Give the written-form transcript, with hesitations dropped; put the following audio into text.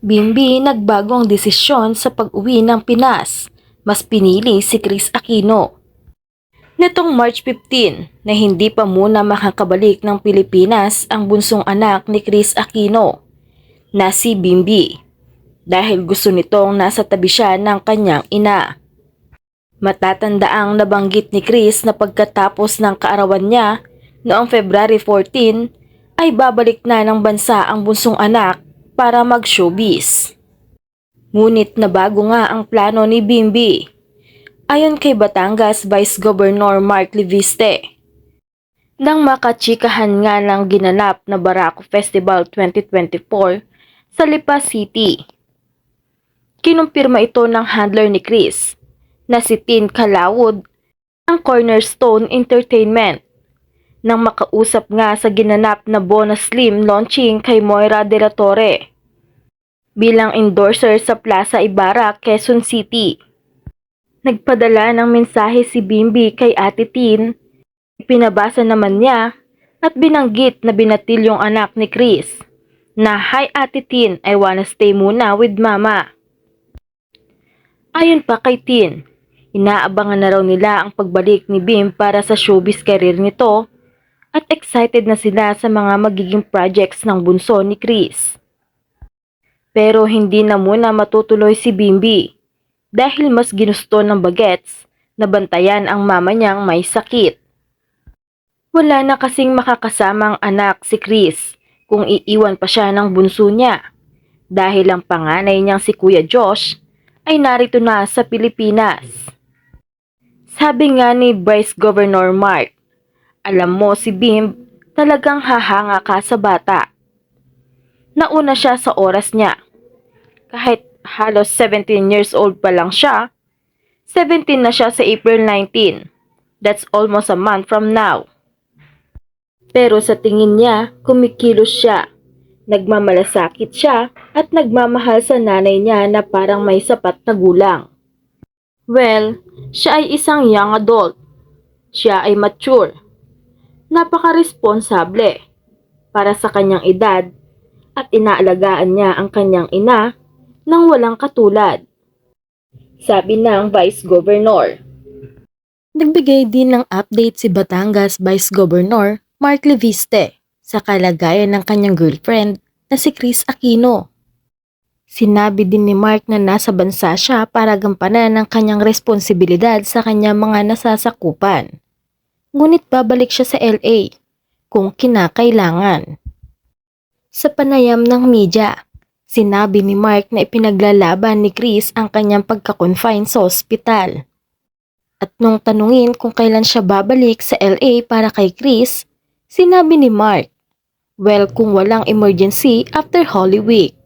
Bimbi nagbago ang desisyon sa pag-uwi ng Pinas. Mas pinili si Chris Aquino. Nitong March 15 na hindi pa muna makakabalik ng Pilipinas ang bunsong anak ni Chris Aquino na si Bimbi dahil gusto nitong nasa tabi siya ng kanyang ina. Matatandaang nabanggit ni Chris na pagkatapos ng kaarawan niya noong February 14 ay babalik na ng bansa ang bunsong anak para mag-showbiz. Ngunit nabago nga ang plano ni Bimbi. Ayon kay Batangas Vice Governor Mark Leviste, nang makachikahan nga ng ginanap na Barako Festival 2024 sa Lipa City. Kinumpirma ito ng handler ni Chris na si Tin Calawod ang Cornerstone Entertainment nang makausap nga sa ginanap na Bona Slim launching kay Moira de la Torre bilang endorser sa Plaza Ibarra, Quezon City. Nagpadala ng mensahe si Bimbi kay Ate Tin, ipinabasa naman niya at binanggit na binatil yung anak ni Chris na, "Hi Ate Tin, I wanna stay muna with Mama." Ayon pa kay Tin, inaabangan na raw nila ang pagbalik ni Bim para sa showbiz career nito at excited na sila sa mga magiging projects ng bunso ni Chris. Pero hindi na muna matutuloy si Bimbi dahil mas ginusto ng bagets na bantayan ang mama niyang may sakit. Wala na kasing makakasamang anak si Chris kung iiwan pa siya ng bunso niya dahil ang panganay niyang si Kuya Josh ay narito na sa Pilipinas. Sabi nga ni Vice Governor Mark, "Alam mo si Bim, talagang hahanga ka sa bata." Nauna siya sa oras niya. Kahit halos 17 years old pa lang siya, 17 na siya sa April 19. That's almost a month from now. Pero sa tingin niya, kumikilos siya. Nagmamalasakit siya at nagmamahal sa nanay niya na parang may sapat na gulang. Well, siya ay isang young adult. Siya ay mature. Napaka-responsable para sa kanyang edad at inaalagaan niya ang kanyang ina nang walang katulad, sabi ng Vice Governor. Nagbigay din ng update si Batangas Vice Governor Mark Leviste sa kalagayan ng kanyang girlfriend na si Chris Aquino. Sinabi din ni Mark na nasa bansa siya para gampanan ang kanyang responsibilidad sa kanyang mga nasasakupan. Ngunit babalik siya sa LA kung kinakailangan. Sa panayam ng media, sinabi ni Mark na ipinaglalaban ni Chris ang kanyang pagka-confine sa ospital. At nung tanungin kung kailan siya babalik sa LA para kay Chris, sinabi ni Mark, "Well, kung walang emergency after Holy Week."